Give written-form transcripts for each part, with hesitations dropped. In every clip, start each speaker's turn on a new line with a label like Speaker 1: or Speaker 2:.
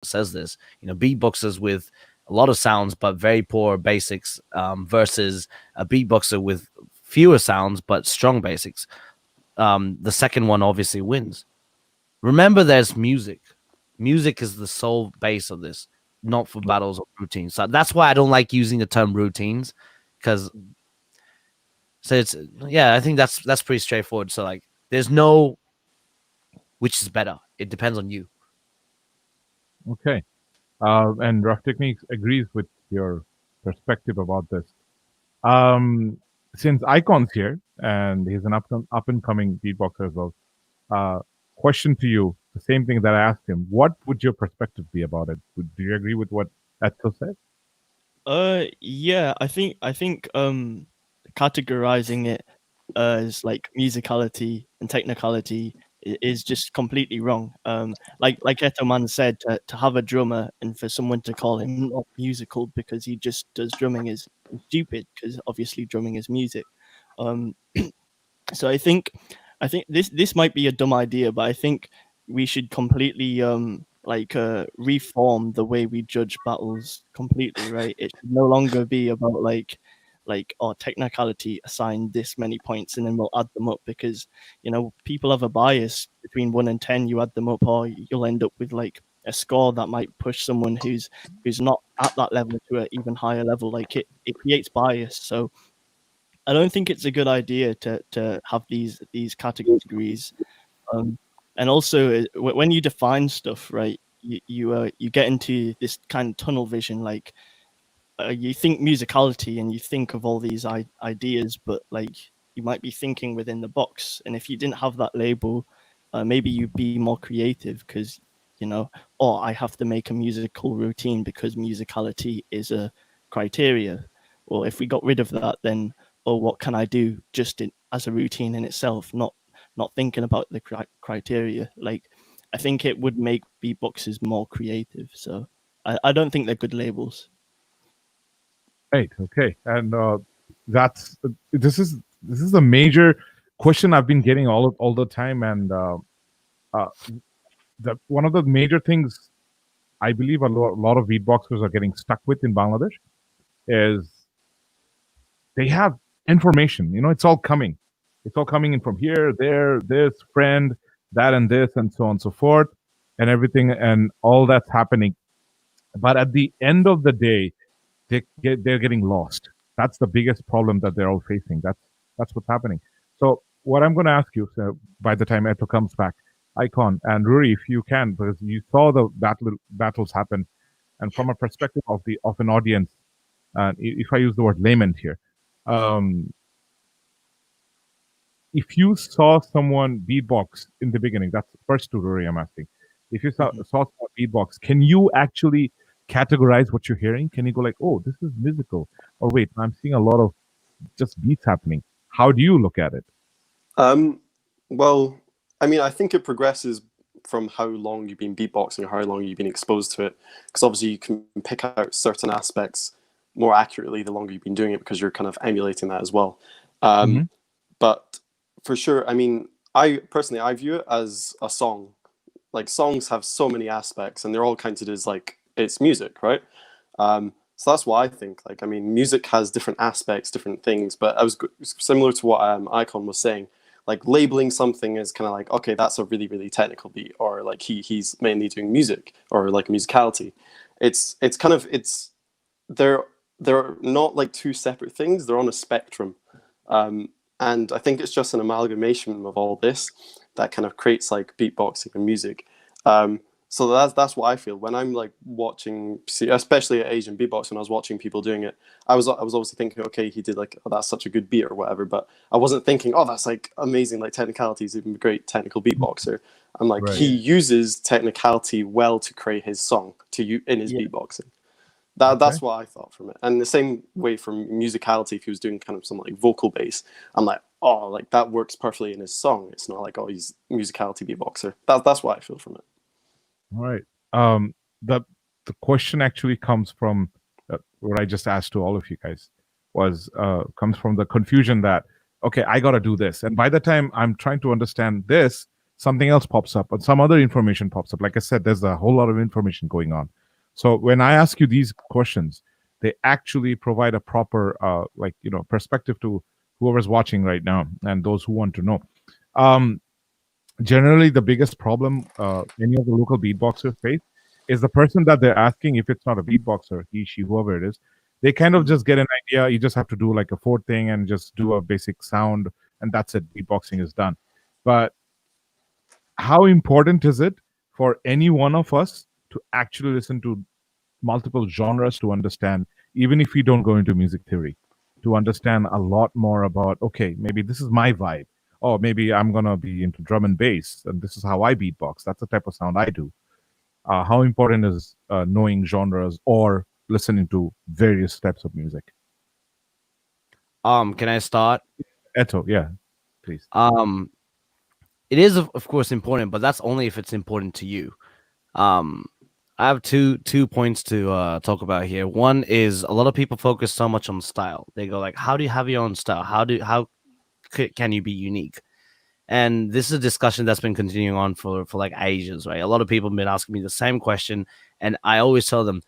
Speaker 1: says this. Beatboxers with a lot of sounds but very poor basics versus a beatboxer with fewer sounds but strong basics. The second one obviously wins. Remember, there's music. Music is the sole base of this, not for battles or routines. So that's why I don't like using the term routines, because it's I think that's pretty straightforward. So like, there's no which is better. It depends on you.
Speaker 2: Okay. And Rough Techniques agrees with your perspective about this. Since Icon's here and he's an up and coming beatboxer as well, uh, question to you, the same thing that I asked him. What would your perspective be about it? Do you agree with what Etto said?
Speaker 3: Yeah, I think categorizing it as like musicality and technicality is just completely wrong. Like Ettoman said, to have a drummer and for someone to call him not musical because he just does drumming is stupid, because obviously drumming is music. Um, so I think this might be a dumb idea, but I think we should completely reform the way we judge battles completely, right? It should no longer be about technicality, assign this many points and then we'll add them up, because people have a bias between 1 and 10. You add them up, or you'll end up with like a score that might push someone who's not at that level to an even higher level. Like it creates bias. So I don't think it's a good idea to have these categories. And also, when you define stuff, right, you get into this kind of tunnel vision. Like you think musicality and you think of all these ideas, but like you might be thinking within the box. And if you didn't have that label, maybe you'd be more creative, because or I have to make a musical routine because musicality is a criteria. Or if we got rid of that, then what can I do just as a routine in itself, not thinking about the criteria. Like I think it would make beatboxers more creative. So I don't think they're good labels.
Speaker 2: Right. Okay. And that's this is a major question I've been getting all the time, and uh, one of the major things I believe a lot of beatboxers are getting stuck with in Bangladesh is they have information. It's all coming. It's all coming in from here, there, this friend, that, and this, and so on and so forth, and everything, and all that's happening. But at the end of the day, they're getting lost. That's the biggest problem that they're all facing. That's what's happening. So what I'm going to ask you, so by the time Eto comes back, Icon and Ruri, if you can, because you saw the battles happen, and from a perspective of an audience, if I use the word layman here, um, if you saw someone beatbox in the beginning, that's first to Rory, I'm asking. If you saw someone beatbox, can you actually categorize what you're hearing? Can you go like, oh, this is musical? Or wait, I'm seeing a lot of just beats happening. How do you look at it?
Speaker 4: Well, I mean, I think it progresses from how long you've been beatboxing or how long you've been exposed to it. Because obviously you can pick out certain aspects more accurately the longer you've been doing it, because you're kind of emulating that as well. But for sure, I mean, I view it as a song. Like songs have so many aspects, and they're all counted as like it's music, right? So that's what I think. Like, I mean, music has different aspects, different things. But I was similar to what Icon was saying. Like labeling something as kind of like, okay, that's a really really technical beat, or like he's mainly doing music, or like musicality. It's kind of they're not like two separate things. They're on a spectrum. And I think it's just an amalgamation of all this that kind of creates like beatboxing and music. So that's what I feel when I'm like watching, especially at Asian beatbox. When I was watching people doing it, I was obviously thinking, okay, he did like, oh, that's such a good beat or whatever. But I wasn't thinking, oh, that's like amazing, like technicality. He's even a great technical beatboxer. I'm like, he uses technicality well to create his song in his beatboxing. That's what I thought from it. And the same way from musicality, if he was doing kind of some like vocal bass, I'm like, oh, like that works perfectly in his song. It's not like, oh, he's musicality beatboxer. That's what I feel from it.
Speaker 2: All right. The question actually comes from what I just asked to all of you guys comes from the confusion that, okay, I got to do this. And by the time I'm trying to understand this, something else pops up, or some other information pops up. Like I said, there's a whole lot of information going on. So when I ask you these questions, they actually provide a proper, perspective to whoever's watching right now and those who want to know. Um, Generally, the biggest problem any of the local beatboxers face is the person that they're asking. If it's not a beatboxer, he, she, whoever it is, they kind of just get an idea. You just have to do like a fourth thing and just do a basic sound, and that's it. Beatboxing is done. But how important is it for any one of us to actually listen to multiple genres to understand, even if we don't go into music theory, to understand a lot more about, okay, maybe this is my vibe. Oh, maybe I'm going to be into drum and bass, and this is how I beatbox. That's the type of sound I do. How important is knowing genres or listening to various types of music?
Speaker 1: Can I start?
Speaker 2: Eto, yeah, please.
Speaker 1: It is of course important, but that's only if it's important to you. I have two points to talk about here. One is a lot of people focus so much on style. They go like, how do you have your own style? How can you be unique? And this is a discussion that's been continuing on for like ages, right? A lot of people have been asking me the same question, and I always tell them,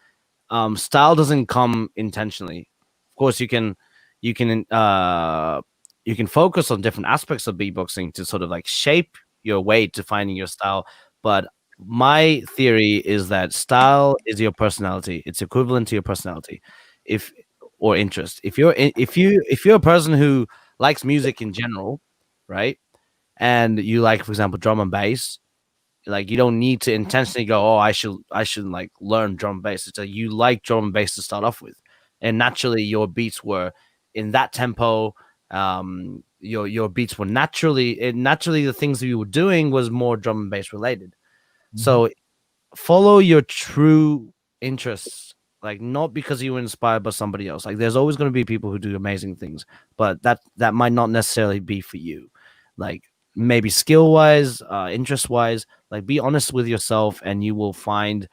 Speaker 1: style doesn't come intentionally. Of course, you can focus on different aspects of beatboxing to sort of like shape your way to finding your style. But my theory is that style is your personality. It's equivalent to your personality, or interest. If you're a person who likes music in general, right? And you like, for example, drum and bass, like you don't need to intentionally go, oh, I should like learn drum and bass. It's like you like drum and bass to start off with, and naturally your beats were in that tempo. Your beats were naturally the things that you were doing was more drum and bass related. So follow your true interests, like not because you were inspired by somebody else. Like there's always going to be people who do amazing things, but that might not necessarily be for you. Like maybe skill wise, interest wise, like be honest with yourself and you will find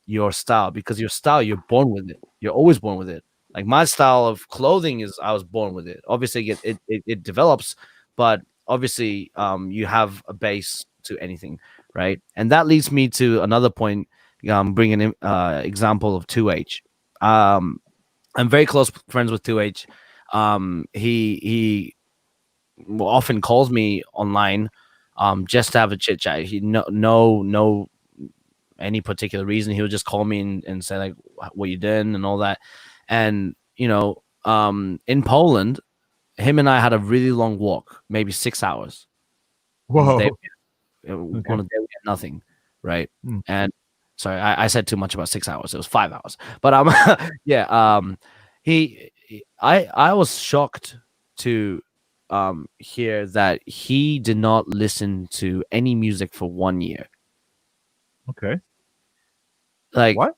Speaker 1: your style, because your style, you're born with it. You're always born with it. Like my style of clothing is I was born with it. Obviously it develops, but obviously you have a base to anything, right? And that leads me to another point. Bringing an example of 2H. I'm very close friends with 2H. He often calls me online just to have a chit chat. He no any particular reason. He would just call me and say like, what you doing and all that. And in Poland, him and I had a really long walk, maybe 6 hours.
Speaker 2: Whoa.
Speaker 1: On a day we had nothing, right? And sorry, I said too much about 6 hours. It was 5 hours. But yeah, I was shocked to hear that he did not listen to any music for 1 year.
Speaker 2: Okay.
Speaker 1: Like
Speaker 2: what?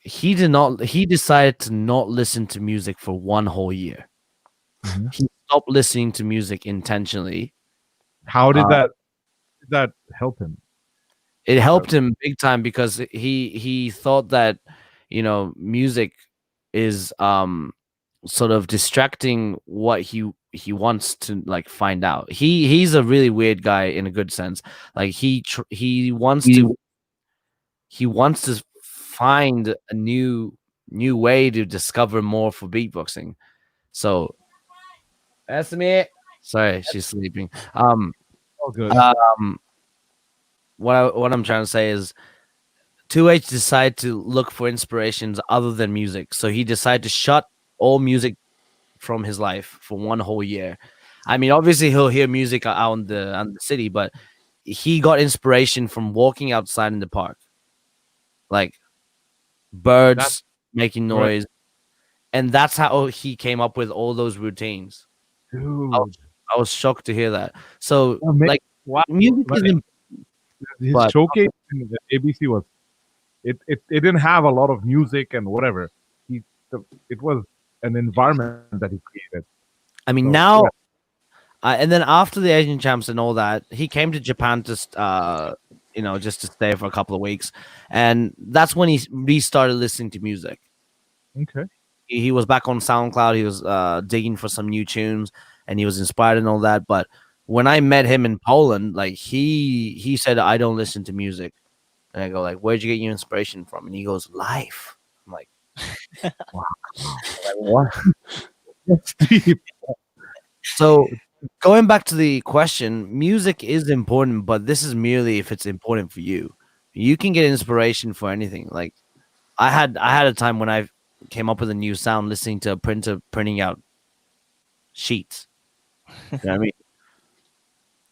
Speaker 1: He decided to not listen to music for 1 whole year. He stopped listening to music intentionally.
Speaker 2: How did that help him?
Speaker 1: It helped him big time, because he thought that music is sort of distracting what he wants to like find out. He's a really weird guy in a good sense. Like he wants to find a new way to discover more for beatboxing. So that's me. Sorry, she's sleeping.
Speaker 2: Oh, good.
Speaker 1: What I'm trying to say is 2H decided to look for inspirations other than music. So he decided to shut all music from his life for 1 whole year. I mean, obviously he'll hear music out in the city, but he got inspiration from walking outside in the park, like birds making noise, and that's how he came up with all those routines.
Speaker 2: Dude.
Speaker 1: I was shocked to hear that. So
Speaker 2: wow.
Speaker 1: Music is
Speaker 2: his showcase in the ABC was it didn't have a lot of music and whatever. It was an environment that he created.
Speaker 1: I mean, now, and then after the Asian champs and all that, he came to Japan to just to stay for a couple of weeks, and that's when he restarted listening to music.
Speaker 2: Okay.
Speaker 1: He was back on SoundCloud. He was digging for some new tunes, and he was inspired and all that. But when I met him in Poland, like he said I don't listen to music, and I go like, where'd you get your inspiration from? And he goes, life. I'm like,
Speaker 2: Wow. Like, what? That's deep.
Speaker 1: so going back to the question, music is important, but this is merely if it's important for you. You can get inspiration for anything. Like I had a time when I came up with a new sound listening to a printer printing out sheets. You know what I mean?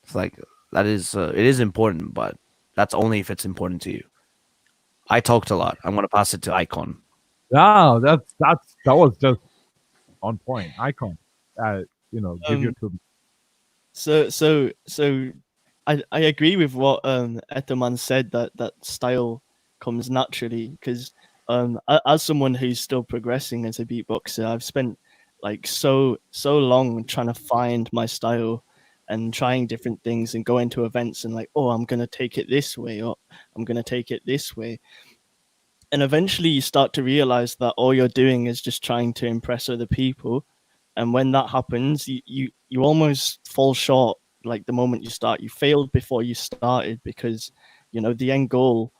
Speaker 1: It's like that is it is important, but that's only if it's important to you. I talked a lot. I'm gonna pass it to Icon.
Speaker 2: No, that was just on point. Icon. Give your two.
Speaker 3: So I agree with what Ettoman said, that style comes naturally, because as someone who's still progressing as a beatboxer, I've spent like so long trying to find my style and trying different things and going to events and like, oh, I'm gonna take it this way, or I'm gonna take it this way. And eventually you start to realize that all you're doing is just trying to impress other people. And when that happens, you almost fall short. Like the moment you start, you failed before you started, because the end goal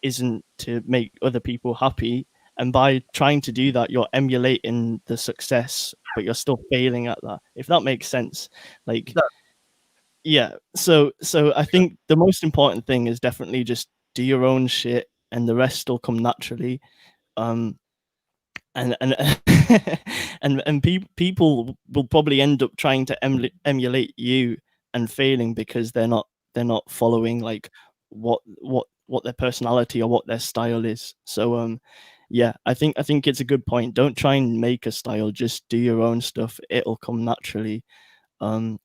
Speaker 3: isn't to make other people happy. And by trying to do that, you're emulating the success, but you're still failing at that, if that makes sense. Like, yeah. So I think the most important thing is definitely just do your own shit, and the rest will come naturally. And people will probably end up trying to emulate you and failing because they're not following like what their personality or what their style is. So yeah, I think it's a good point. Don't try and make a style, just do your own stuff. It'll come naturally. And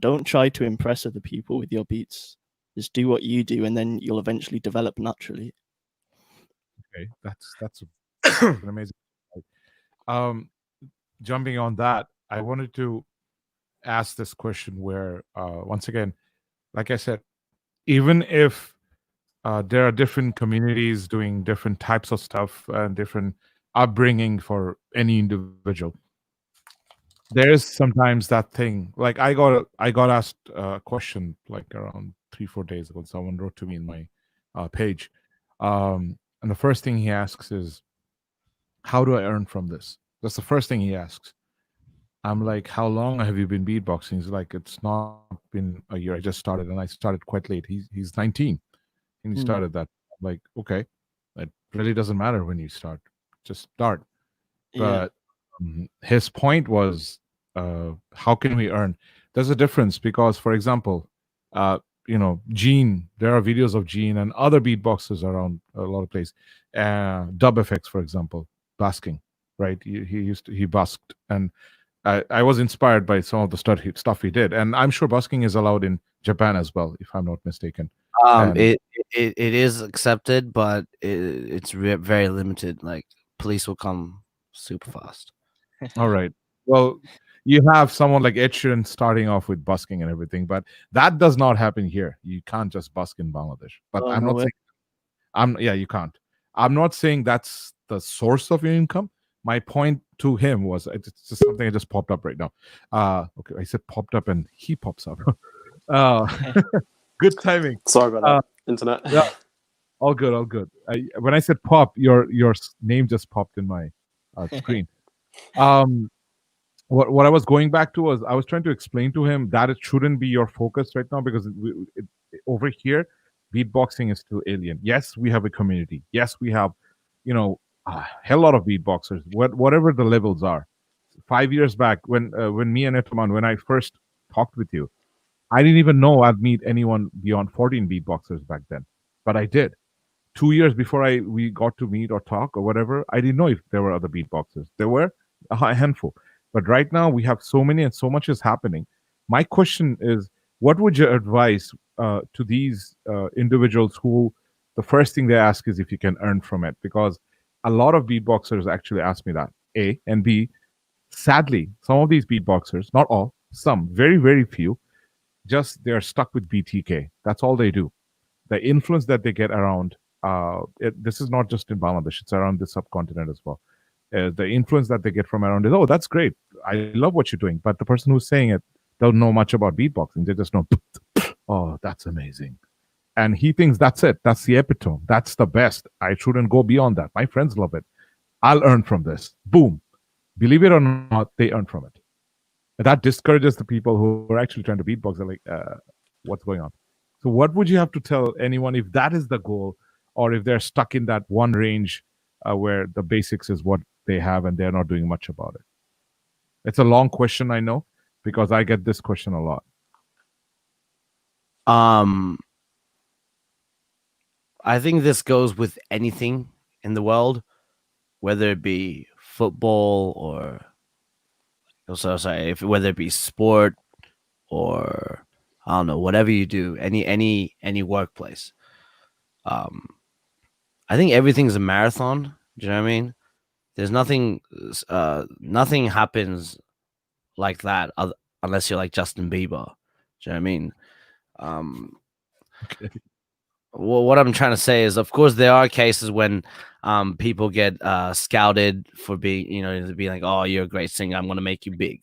Speaker 3: don't try to impress other people with your beats. Just do what you do, and then you'll eventually develop naturally.
Speaker 2: Okay, that's an amazing. Um, Jumping on that, I wanted to ask this question where, once again, like I said, even if there are different communities doing different types of stuff and different upbringing for any individual, there is sometimes that thing. Like I got asked a question like around 3-4 days ago. Someone wrote to me in my page, and the first thing he asks is, "How do I earn from this?" That's the first thing he asks. I'm like, "How long have you been beatboxing?" He's like, "It's not been a year. I just started, and I started quite late." He's 19, and he started that. I'm like, okay, it really doesn't matter when you start. Just start.
Speaker 3: Yeah.
Speaker 2: But his point was, how can we earn? There's a difference because, for example, Gene. There are videos of Gene and other beatboxers around a lot of places. Dub effects, for example, basking. Right? He busked, and I was inspired by some of the stuff he did, and I'm sure busking is allowed in Japan as well, if I'm not mistaken. And
Speaker 1: It is accepted, but it's very limited. Like police will come super fast.
Speaker 2: all right, well, you have someone like Ed Sheeran starting off with busking and everything, but that does not happen here. You can't just busk in Bangladesh. But
Speaker 3: Oh,
Speaker 2: I'm
Speaker 3: no
Speaker 2: not
Speaker 3: way.
Speaker 2: saying yeah, you can't. I'm not saying that's the source of your income. My point to him was it's just something that just popped up right now. Okay, I said popped up and he pops up. Good timing.
Speaker 4: Sorry about that, internet.
Speaker 2: Yeah, all good, all good. When I said pop, your name just popped in my screen. Um, what I was going back to was I was trying to explain to him that it shouldn't be your focus right now because over here, beatboxing is still alien. Yes, we have a community. Yes, we have, a hell lot of beatboxers. Whatever the levels are. 5 years back, when me and Ettoman, when I first talked with you, I didn't even know I'd meet anyone beyond 14 beatboxers back then, but I did. 2 years before we got to meet or talk or whatever, I didn't know if there were other beatboxers. There were a handful, but right now we have so many and so much is happening. My question is, what would you advise to these individuals who the first thing they ask is if you can earn from it? Because a lot of beatboxers actually ask me that. A and B. Sadly, some of these beatboxers, not all, some, very very few, just they're stuck with BTK. That's all they do. The influence that they get around, this is not just in Bangladesh, it's around the subcontinent as well. The influence that they get from around is, oh, that's great. I love what you're doing. But the person who's saying it don't know much about beatboxing. They just know, oh, that's amazing. And he thinks that's it. That's the epitome. That's the best. I shouldn't go beyond that. My friends love it. I'll earn from this. Boom. Believe it or not, they earn from it. And that discourages the people who are actually trying to beatbox. They're like, what's going on? So, what would you have to tell anyone if that is the goal, or if they're stuck in that one range where the basics is what they have and they're not doing much about it? It's a long question, I know, because I get this question a lot.
Speaker 1: I think this goes with anything in the world, whether it be football or whether it be sport or I don't know, whatever you do, any workplace. I think everything's a marathon. Do you know what I mean? There's nothing happens like that unless you're like Justin Bieber. Do you know what I mean?
Speaker 2: Okay.
Speaker 1: Well, what I'm trying to say is, of course, there are cases when people get scouted for being, to be like, oh, you're a great singer, I'm going to make you big.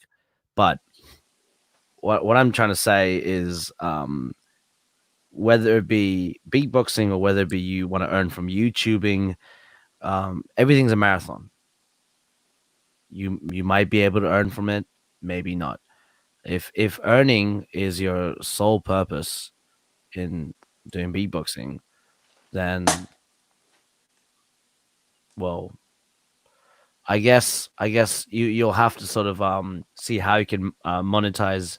Speaker 1: But what I'm trying to say is, whether it be beatboxing or whether it be you want to earn from YouTubing, everything's a marathon. You might be able to earn from it, maybe not. If earning is your sole purpose in doing beatboxing, then, well, I guess you'll have to sort of see how you can monetize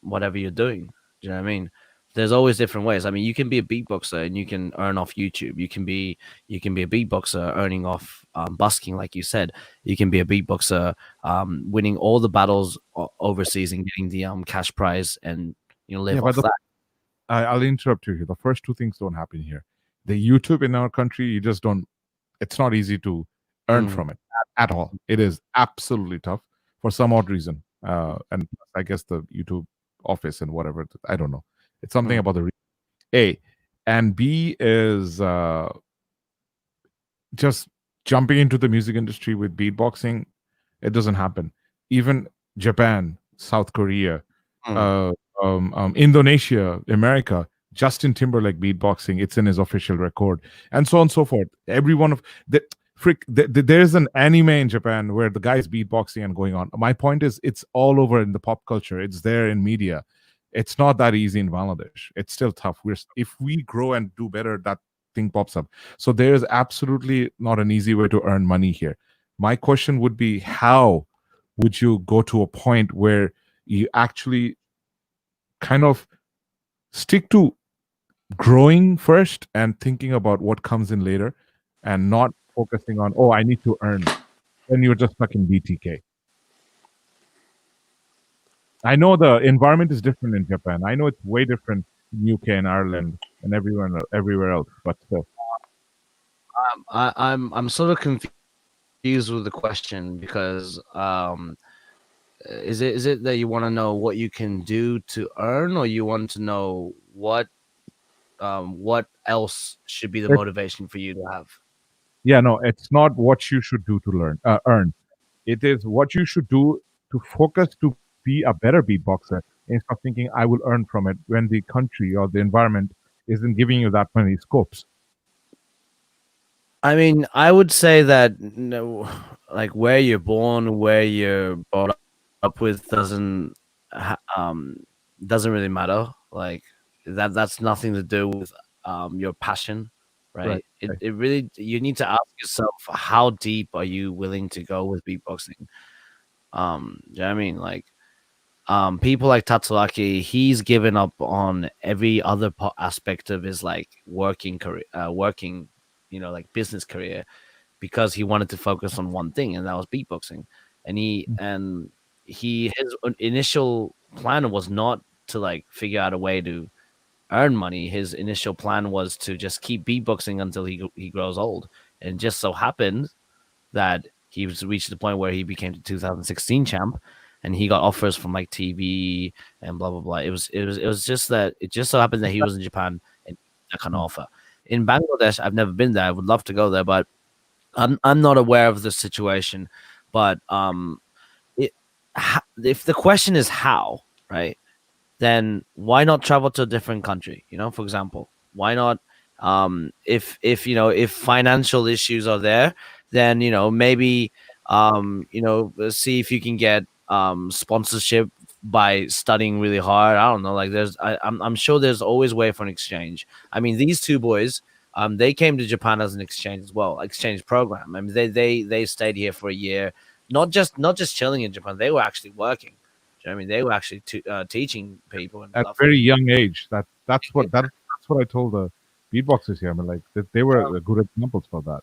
Speaker 1: whatever you're doing. Do you know what I mean? There's always different ways. I mean, you can be a beatboxer and you can earn off YouTube. You can be a beatboxer earning off busking, like you said. You can be a beatboxer winning all the battles overseas and getting the cash prize and live off that.
Speaker 2: I'll interrupt you here. The first two things don't happen here. The YouTube in our country, you just don't. It's not easy to earn from it at all. It is absolutely tough for some odd reason. And I guess the YouTube office and whatever, I don't know. It's something about the A. And B is just jumping into the music industry with beatboxing. It doesn't happen. Even Japan, South Korea, Indonesia, America, Justin Timberlake beatboxing, it's in his official record, and so on and so forth. Every one of the there's an anime in Japan where the guy's beatboxing and going on. My point is, it's all over in the pop culture. It's there in media. It's not that easy in Bangladesh. It's still tough. If we grow and do better, that thing pops up. So there's absolutely not an easy way to earn money here. My question would be, how would you go to a point where you actually kind of stick to growing first and thinking about what comes in later, and not focusing on, oh, I need to earn, then you're just stuck in BTK. I know the environment is different in Japan. I know it's way different in UK and Ireland and everywhere else, but still.
Speaker 1: I'm sort of confused with the question, because is it that you want to know what you can do to earn, or you want to know what else should be the motivation for you to have?
Speaker 2: Yeah, no, it's not what you should do to earn. It is what you should do to focus to be a better beatboxer, instead of thinking I will earn from it when the country or the environment isn't giving you that many scopes.
Speaker 1: I mean, I would say that like where you're born, where you're brought up with doesn't really matter. Like that's nothing to do with your passion, right? It really, you need to ask yourself, how deep are you willing to go with beatboxing? You know what I mean? Like people like Tatsuaki, he's given up on every other aspect of his like working career, like business career, because he wanted to focus on one thing, and that was beatboxing. And his initial plan was not to like figure out a way to earn money. His initial plan was to just keep beatboxing until he grows old. And just so happened that he was reached the point where he became the 2016 champ, and he got offers from like TV and blah blah blah. It was just that it just so happened that he was in Japan and that kind of offer. In Bangladesh, I've never been there. I would love to go there, but I'm not aware of the situation. But if the question is how, right? Then why not travel to a different country? For example, why not? If if financial issues are there, then maybe see if you can get sponsorship by studying really hard. I don't know. Like I'm sure there's always way for an exchange. I mean, these two boys, they came to Japan as an exchange as well, exchange program. I mean, they stayed here for a year, not just chilling in Japan. They were actually working. I mean, they were actually teaching people and
Speaker 2: At
Speaker 1: stuff.
Speaker 2: very young age. That's what I told the beatboxers here. I mean, like they were good examples for that.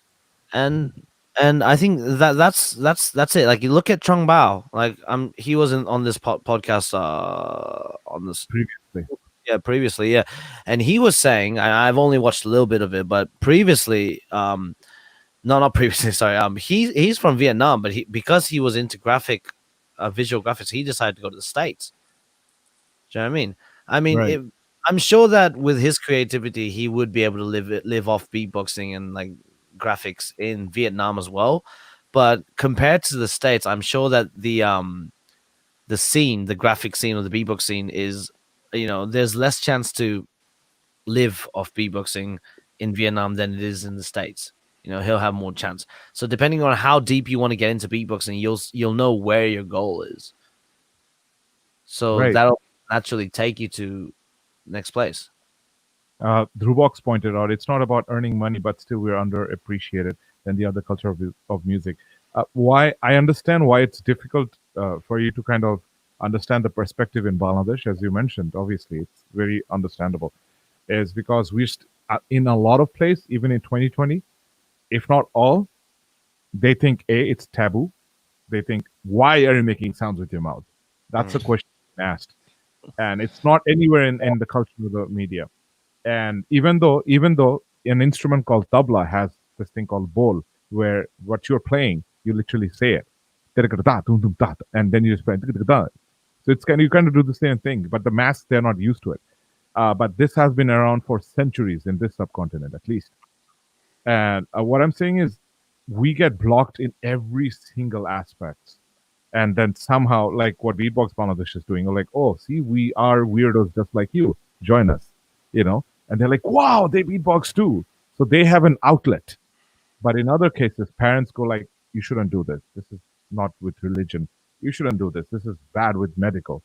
Speaker 1: and and I think that's it. Like you look at Chung Bao, like he wasn't on this podcast on this
Speaker 2: Previously,
Speaker 1: previously, yeah, and he was saying, I've only watched a little bit of it, but previously, no, not previously, sorry, he's from Vietnam, but because he was into visual graphics, he decided to go to the States. Do you know what I mean? I mean,
Speaker 2: right,
Speaker 1: I'm sure that with his creativity, he would be able to live off beatboxing and like graphics in Vietnam as well. But compared to the States, I'm sure that the scene, the graphic scene or the beatbox scene is, there's less chance to live off beatboxing in Vietnam than it is in the States. He'll have more chance. So depending on how deep you want to get into beatboxing, you'll know where your goal is. So
Speaker 2: right.
Speaker 1: that'll naturally take you to next place.
Speaker 2: Dhruvox pointed out it's not about earning money, but still we're underappreciated than the other culture of music. Why I understand why it's difficult for you to kind of understand the perspective in Bangladesh, as you mentioned. Obviously, it's very understandable, is because in a lot of place, even in 2020, if not all, they think it's taboo. They think, why are you making sounds with your mouth? That's a question asked, and it's not anywhere in the culture of the media. And even though an instrument called tabla has this thing called bol, where what you're playing, you literally say it, and then you just play. So you kind of do the same thing, but the mass, they're not used to it. But this has been around for centuries in this subcontinent, at least. And what I'm saying is, we get blocked in every single aspect. And then somehow, like what Beatbox Bangladesh is doing, we're like, oh, see, we are weirdos just like you. Join us, And they're like, wow, they beatbox too. So they have an outlet. But in other cases, parents go like, you shouldn't do this. This is not with religion. You shouldn't do this. This is bad with medical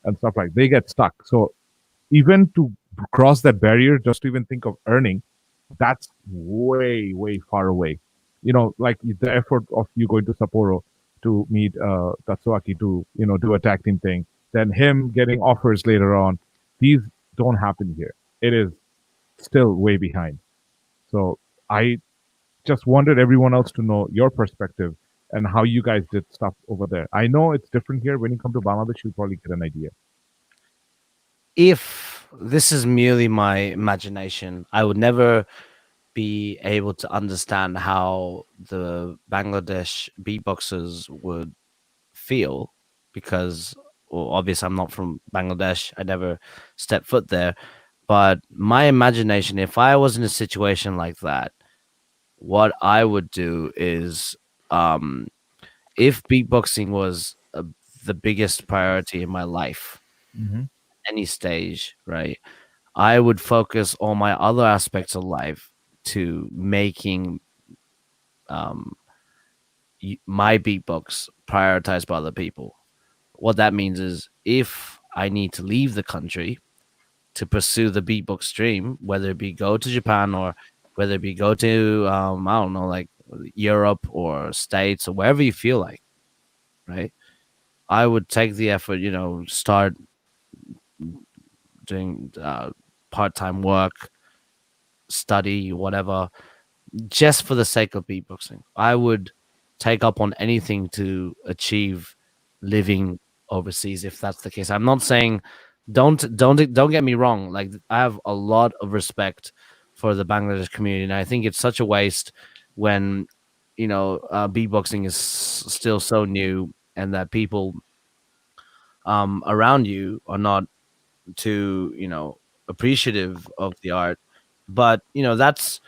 Speaker 2: and stuff like. They get stuck. So even to cross that barrier, just to even think of earning, that's way, way far away. Like the effort of you going to Sapporo to meet Tatsuaki to, do a tag team thing, then him getting offers later on. These don't happen here. It is still way behind. So I just wanted everyone else to know your perspective and how you guys did stuff over there. I know it's different here. When you come to Bangladesh, you'll probably get an idea.
Speaker 1: If this is merely my imagination, I would never be able to understand how the Bangladesh beatboxers would feel because, well, obviously I'm not from Bangladesh. I never stepped foot there. But my imagination, if I was in a situation like that, what I would do is, if beatboxing was the biggest priority in my life, any stage, right? I would focus on my other aspects of life to making my beatbox prioritized by other people. What that means is if I need to leave the country to pursue the beatbox dream, whether it be go to Japan or whether it be go to I don't know, like Europe or States or wherever you feel like, right? I would take the effort, start doing part-time work, study, whatever, just for the sake of beatboxing. I would take up on anything to achieve living overseas if that's the case. I'm not saying don't get me wrong. Like I have a lot of respect for the Bangladesh community, and I think it's such a waste when beatboxing is still so new and that people around you are not too appreciative of the art. But that's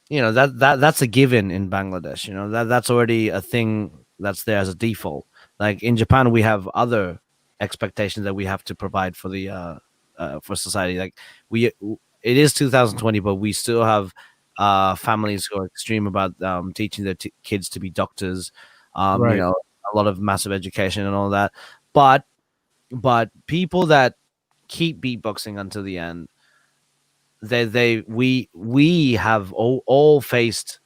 Speaker 1: that's a given in Bangladesh. That's already a thing that's there as a default. Like in Japan, we have other expectations that we have to provide for the for society. Like it is 2020, but we still have families who are extreme about teaching their kids to be doctors. You
Speaker 2: Right.
Speaker 1: know, a lot of massive education and all that. But people that keep beatboxing until the end, we have all faced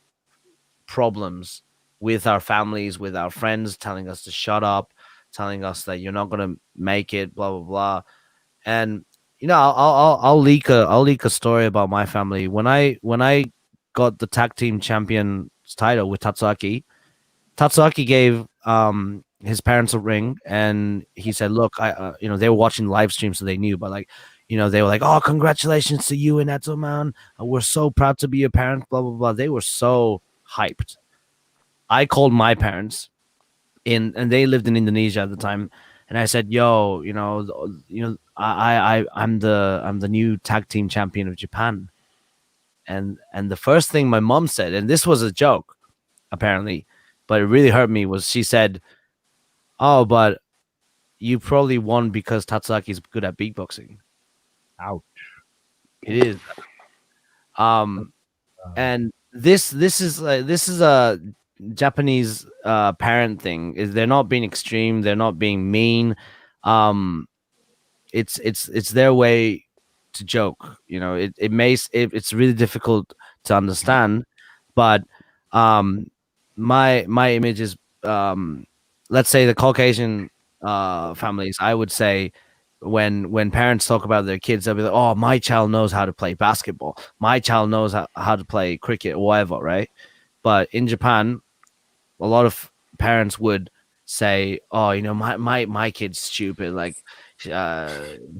Speaker 1: problems with our families, with our friends telling us to shut up, telling us that you're not gonna make it, blah blah blah. And you know, I'll leak a story about my family. When I got the tag team champion title with Tatsuaki, Tatsuaki gave his parents a ring, and he said, "Look, I you know, they were watching live stream, so they knew, but like, you know, they were like, oh, congratulations to you and Ettoman. We're so proud to be your parents, blah blah blah." They were so hyped. I called my parents and they lived in Indonesia at the time, and I said, "Yo, I'm the new tag team champion of Japan." And the first thing my mom said, and this was a joke apparently, but it really hurt me, was she said, "Oh, but you probably won because Tatsuaki's good at beatboxing."
Speaker 2: Ouch.
Speaker 1: It is. And this is a Japanese parent thing. Is they're not being extreme, they're not being mean. Um, it's their way to joke. You know, it's really difficult to understand, but my image is let's say the Caucasian families. I would say when parents talk about their kids, they'll be like, "Oh, my child knows how to play basketball. My child knows how to play cricket or whatever," right? But in Japan, a lot of parents would say, "Oh, you know, my kid's stupid. Like, uh,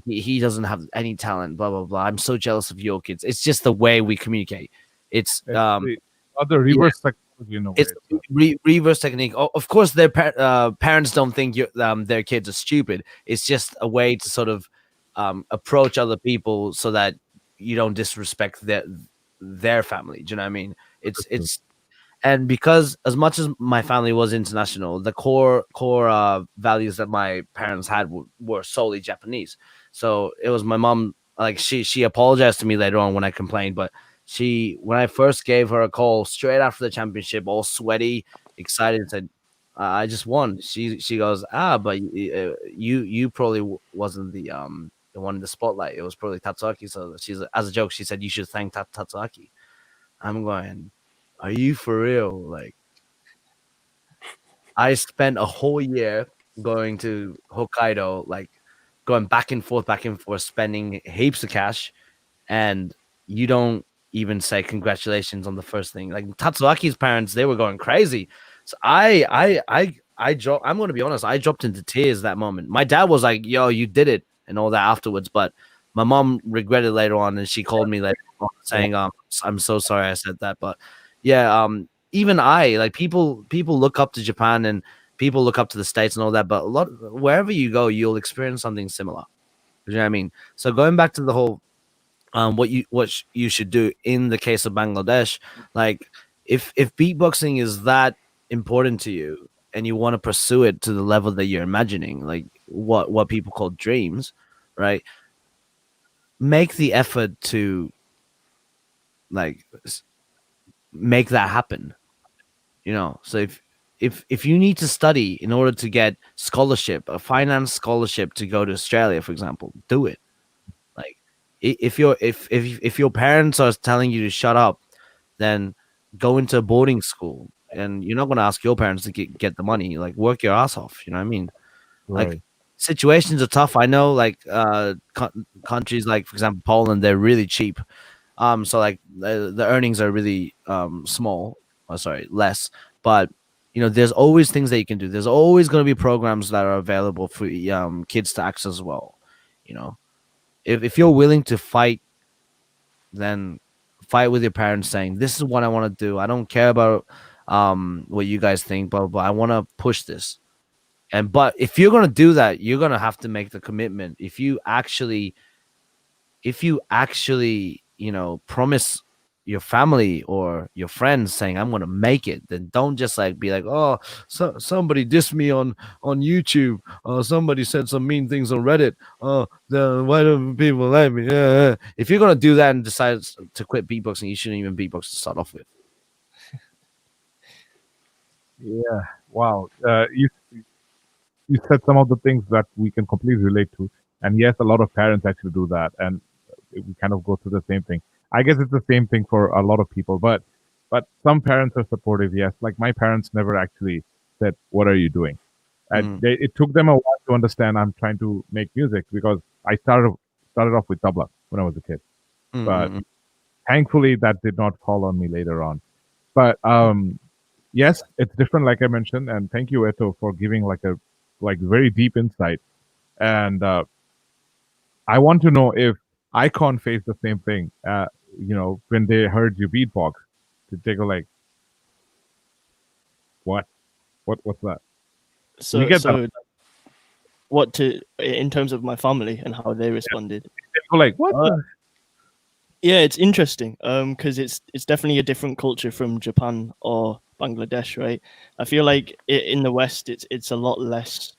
Speaker 1: he doesn't have any talent. Blah blah blah. I'm so jealous of your kids." It's just the way we communicate. It's
Speaker 2: It's the other reverse psychology in a way.
Speaker 1: it's reverse technique. Of course, their parents don't think their kids are stupid. It's just a way to sort of approach other people so that you don't disrespect their family. Do you know what I mean? It's and because as much as my family was international, the core values that my parents had were solely Japanese. So it was my mom. Like she apologized to me later on when I complained, but when I first gave her a call straight after the championship, all sweaty, excited, said, "I just won." She goes, but you probably wasn't the one in the spotlight. It was probably Tatsuaki. So she's, as a joke, she said, "You should thank Tatsuaki." I'm going, "Are you for real?" Like, I spent a whole year going to Hokkaido, like going back and forth, spending heaps of cash, and you don't even say congratulations on the first thing. Like Tatsuaki's parents, they were going crazy. So I dropped. I'm going to be honest. I dropped into tears that moment. My dad was like, "Yo, you did it," and all that afterwards. But my mom regretted later on, and she called me later on saying, "I'm so sorry I said that." But yeah, even I, like, people look up to Japan and people look up to the States and all that. But wherever you go, you'll experience something similar. You know what I mean? So going back to the whole what you should do in the case of Bangladesh, like if beatboxing is that important to you and you want to pursue it to the level that you're imagining, like what people call dreams, right? Make the effort to like make that happen. You know, so if you need to study in order to get scholarship, a finance scholarship to go to Australia, for example, do it. Like if your parents are telling you to shut up, then go into boarding school, and you're not going to ask your parents to get the money. Like, work your ass off. You know what I mean?
Speaker 2: Right.
Speaker 1: Like, situations are tough. I know, like countries like, for example, Poland, they're really cheap. So like the earnings are really small. Oh, sorry, less. But you know, there's always things that you can do. There's always going to be programs that are available for kids to access as well. You know, if you're willing to fight, then fight with your parents, saying, "This is what I want to do. I don't care about what you guys think, but I want to push this." But if you're gonna do that, you're gonna have to make the commitment. If you actually, you know, promise your family or your friends saying I'm gonna make it, then don't just like be like, oh, somebody dissed me on YouTube, or somebody said some mean things on Reddit. Oh, why don't people like me? Yeah. If you're gonna do that and decide to quit beatboxing, you shouldn't even beatbox to start off with.
Speaker 2: Yeah. Wow. You said some of the things that we can completely relate to, and yes, a lot of parents actually do that, and we kind of go through the same thing. I guess it's the same thing for a lot of people, but some parents are supportive. Yes, like my parents never actually said, "What are you doing?" And it took them a while to understand I'm trying to make music because I started off with tabla when I was a kid, but thankfully that did not fall on me later on. But yes, it's different, like I mentioned, and thank you, Eto, for giving like a very deep insight. And I want to know if Icon faced the same thing. When they heard you beatbox, did they go like, "What? What's that?"
Speaker 3: So,
Speaker 2: get that.
Speaker 3: what to in terms of my family and how they responded?
Speaker 2: They go like, "What?"
Speaker 3: Yeah, it's interesting. Because it's definitely a different culture from Japan or Bangladesh, right? I feel like in the West, it's a lot less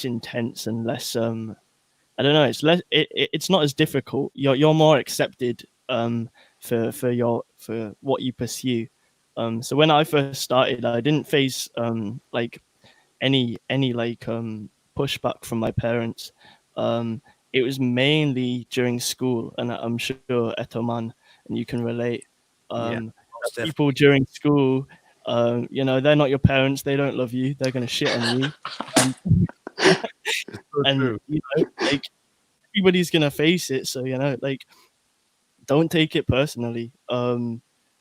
Speaker 3: intense and less I don't know. It's less. It's not as difficult. You're more accepted for what you pursue. So when I first started, I didn't face like any pushback from my parents. It was mainly during school, and I'm sure Ettoman and you can relate. People during school, they're not your parents. They don't love you. They're gonna shit on you. And like everybody's gonna face it, so don't take it personally.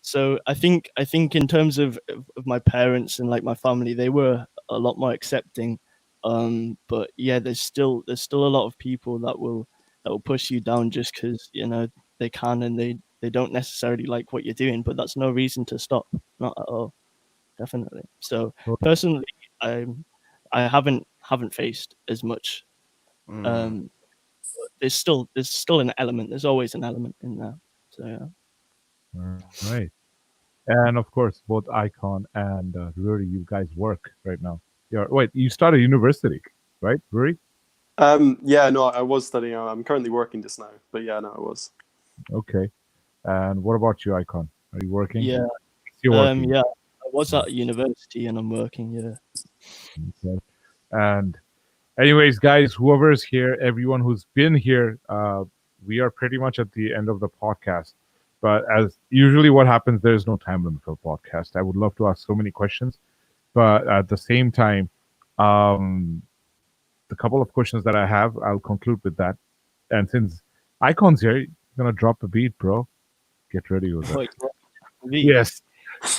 Speaker 3: So I think in terms of my parents and like my family, they were a lot more accepting. But yeah, there's still a lot of people that will push you down just because they can, and they don't necessarily like what you're doing, but that's no reason to stop, not at all. Definitely. So personally, I haven't faced as much. There's still an element. There's always an element in there. So yeah.
Speaker 2: Right. And of course, both Icon and Rory, you guys work right now. You started university, right, Rory?
Speaker 4: Yeah, no, I was studying. I'm currently working just now, but yeah, no, I was.
Speaker 2: Okay. And what about you, Icon? Are you working?
Speaker 3: Yeah.
Speaker 2: You're working.
Speaker 3: Yeah, I was at university and I'm working. Yeah.
Speaker 2: Okay. And anyways, guys, whoever is here, everyone who's been here, we are pretty much at the end of the podcast. But as usually what happens, there's no time limit for podcast. I would love to ask so many questions, but at the same time, the couple of questions that I have, I'll conclude with that. And since Icon's here, you're gonna drop a beat, bro. Get ready with that. Yes,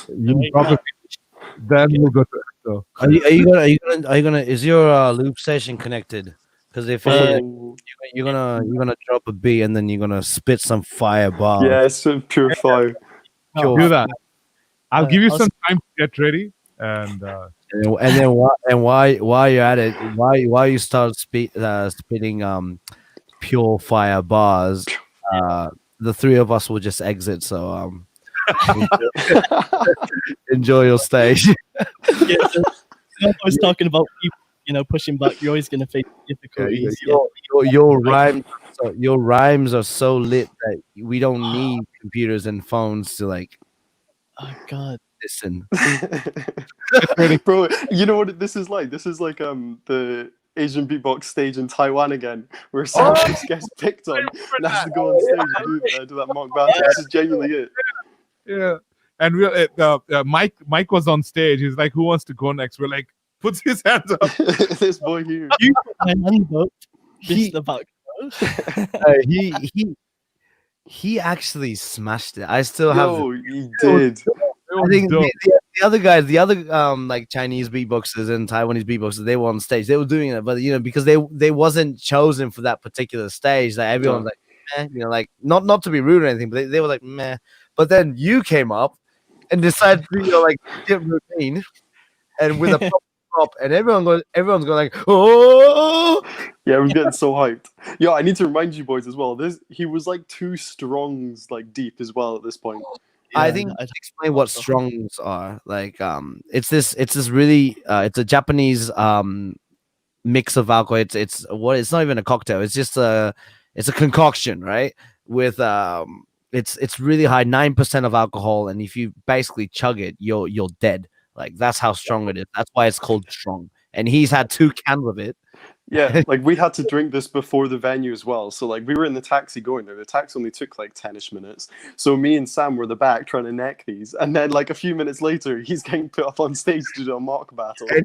Speaker 2: you drop a beat. Then we'll go to. So.
Speaker 1: Are you gonna? Is your loop station connected? Because if you're gonna drop a beat and then you're gonna spit some fire bars.
Speaker 4: Yeah, it's pure fire.
Speaker 2: Do that. I'll give you some time to get ready, and
Speaker 1: then while you're at it, while you start spitting pure fire bars, the three of us will just exit. So enjoy your stage.
Speaker 3: Yeah, so, I was talking about people, pushing back. You're always going to face difficulties.
Speaker 1: Your rhymes are so lit that we don't need computers and phones to like.
Speaker 3: Oh God!
Speaker 1: Listen,
Speaker 4: bro. You know what this is like? This is like the Asian beatbox stage in Taiwan again, where someone gets picked on and has to go on stage and do that mock battle. This is genuinely it.
Speaker 2: Yeah, and Mike was on stage. He's like, "Who wants to go next?" We're like, puts his hands up.
Speaker 4: This boy here.
Speaker 3: You put my hand up. Mr.
Speaker 1: Baksho. He actually smashed it. I still have.
Speaker 4: He did.
Speaker 1: I think the other guys, the other like Chinese beatboxers and Taiwanese beatboxers, they were on stage. They were doing it, but because they wasn't chosen for that particular stage. Like everyone's like, like not to be rude or anything, but they were like, meh. But then you came up and decided to get routine, and with a stop, and everyone's going like, oh.
Speaker 4: Yeah, we're getting so hyped. Yeah, I need to remind you boys as well. He was like 2 strongs like deep as well at this point.
Speaker 1: I think
Speaker 3: I'd
Speaker 1: explain what strongs are. Like it's this really it's a Japanese mix of alcohol. It's not even a cocktail. It's just a concoction, right? With it's really high, 9% of alcohol, and if you basically chug it, you're dead. Like that's how strong it is. That's why it's called strong. And he's had 2 cans of it.
Speaker 4: Yeah, like we had to drink this before the venue as well. So like we were in the taxi going there. The taxi only took like 10ish minutes. So me and Sam were in the back trying to neck these, and then like a few minutes later, he's getting put up on stage to do a mock battle.
Speaker 2: I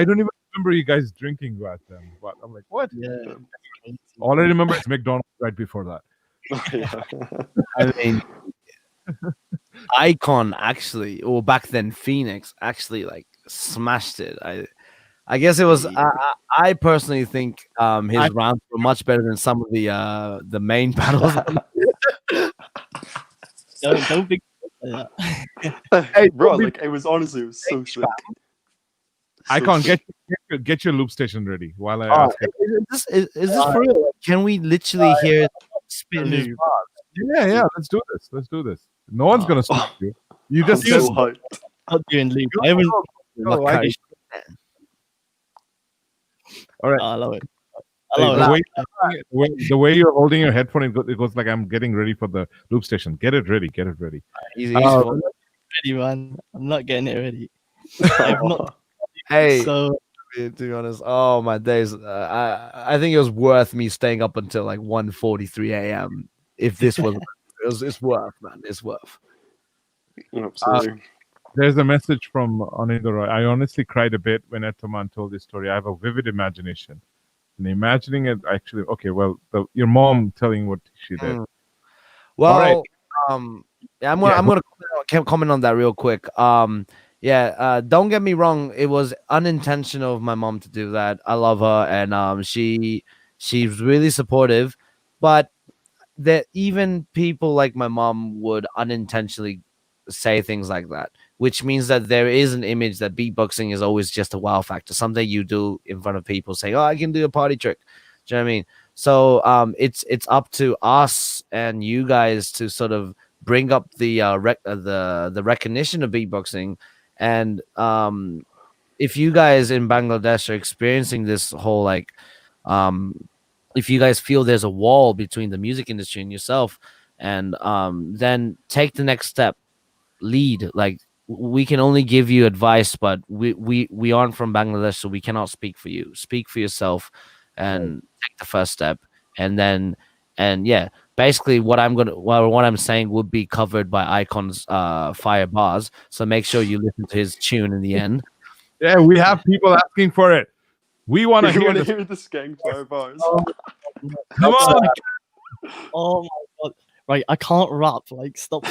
Speaker 2: don't even remember you guys drinking back then. But I'm like, what?
Speaker 3: Yeah.
Speaker 2: All I remember is McDonald's right before that.
Speaker 4: Yeah.
Speaker 1: I mean, Icon actually, or back then Phoenix actually like smashed it. I guess it was. I personally think his rounds were much better than some of the main battles.
Speaker 3: Don't be like that.
Speaker 4: Hey, bro, like it was honestly, it was so sick.
Speaker 2: Icon, get your loop station ready while I ask it.
Speaker 1: Is this for real? Can we literally hear spin his bars?
Speaker 2: Yeah, let's do this. Let's do this. No one's gonna stop you. You just
Speaker 4: I'm so hyped.
Speaker 3: Not doing loop. I haven't.
Speaker 2: All right.
Speaker 3: I love it.
Speaker 2: The way you're holding your headphone, it goes like I'm getting ready for the loop station. Get it ready. Get it ready.
Speaker 1: He's
Speaker 3: ready, man. I'm not getting it ready. I'm not.
Speaker 1: Hey,
Speaker 3: So
Speaker 1: to be honest, oh my days. I think it was worth me staying up until like 1:43 a.m. If this was, it's worth, man. It's worth.
Speaker 4: Absolutely.
Speaker 2: There's a message from Anindora. I honestly cried a bit when Ettoman told this story. I have a vivid imagination. And imagining it actually, okay, well, your mom telling what she did.
Speaker 1: Well,
Speaker 2: right.
Speaker 1: Yeah, I'm gonna comment on that real quick. Don't get me wrong, it was unintentional of my mom to do that. I love her, and she's really supportive, but that even people like my mom would unintentionally say things like that, which means that there is an image that beatboxing is always just a wow factor, something you do in front of people saying, oh, I can do a party trick. Do you know what I mean? So it's up to us and you guys to sort of bring up the recognition of beatboxing. And if you guys in Bangladesh are experiencing this whole like if you guys feel there's a wall between the music industry and yourself, and then take the next step. Lead. Like, we can only give you advice, but we aren't from Bangladesh, so we cannot speak for you. Speak for yourself and take the first step. And basically what I'm saying would be covered by Icon's fire bars, so make sure you listen to his tune in the end.
Speaker 2: Yeah, we have people asking for it. We want to hear
Speaker 4: the skank fire bars.
Speaker 2: Come on.
Speaker 3: Oh my god! Right, I can't rap. Like, stop.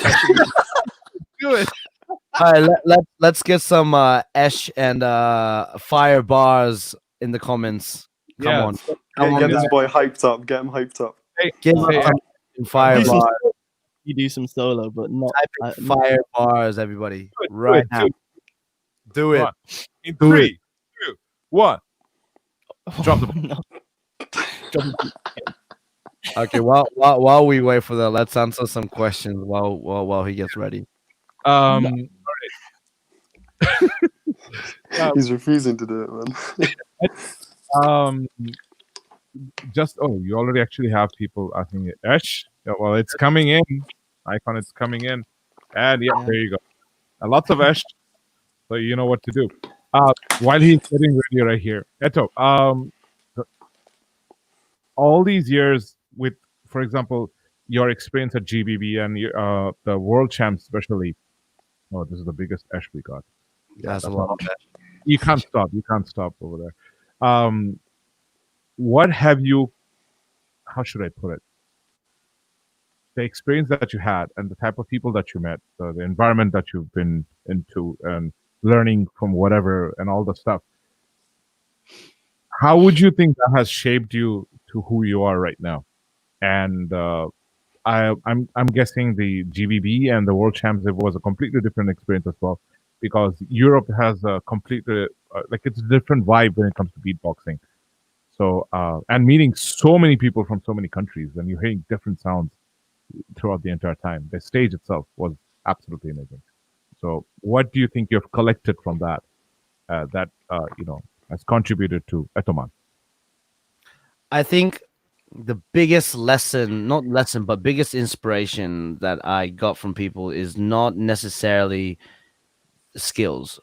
Speaker 2: Do it.
Speaker 1: All right, let's get some Esh and fire bars in the comments. Come on,
Speaker 4: Get this boy hyped up. Get him hyped up.
Speaker 1: Give him some fire bars.
Speaker 3: You do some solo, but not
Speaker 1: Fire bars, everybody, right now. Do it.
Speaker 2: In 3, 2, 1. Drop the ball.
Speaker 1: Okay, while we wait for that, let's answer some questions while he gets ready.
Speaker 2: All right.
Speaker 4: He's refusing to do it, man.
Speaker 2: You already actually have people asking it. Ash, yeah, well, it's coming in. Icon, it's coming in. And there you go. Lots of Ash, so you know what to do. While he's getting ready right here, Etto, all these years with, for example, your experience at GBB and the World Champs especially. Oh, this is the biggest Ash we got.
Speaker 1: That's a lot of Ash.
Speaker 2: You can't stop. You can't stop over there. What have you? How should I put it? The experience that you had and the type of people that you met, the environment that you've been into, and learning from whatever and all the stuff. How would you think that has shaped you to who you are right now? And I'm guessing the GBB and the World Champs, it was a completely different experience as well, because Europe has a completely like it's a different vibe when it comes to beatboxing. So and meeting so many people from so many countries, and you're hearing different sounds throughout the entire time. The stage itself was absolutely amazing. So, what do you think you've collected from that that has contributed to Ettoman?
Speaker 1: I think the biggest lesson, not lesson, but biggest inspiration that I got from people is not necessarily skills.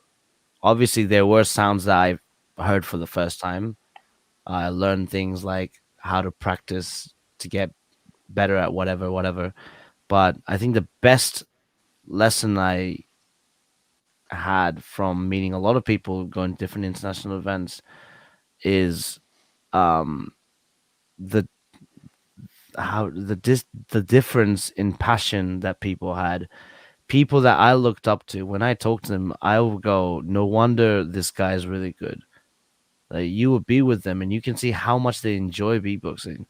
Speaker 1: Obviously, there were sounds that I heard for the first time. I learned things like how to practice to get better at whatever. But I think the best lesson I had from meeting a lot of people going to different international events is um the the difference in passion that people had. People that I looked up to, when I talked to them, I would go, no wonder this guy's really good. Like, you would be with them and you can see how much they enjoy beatboxing.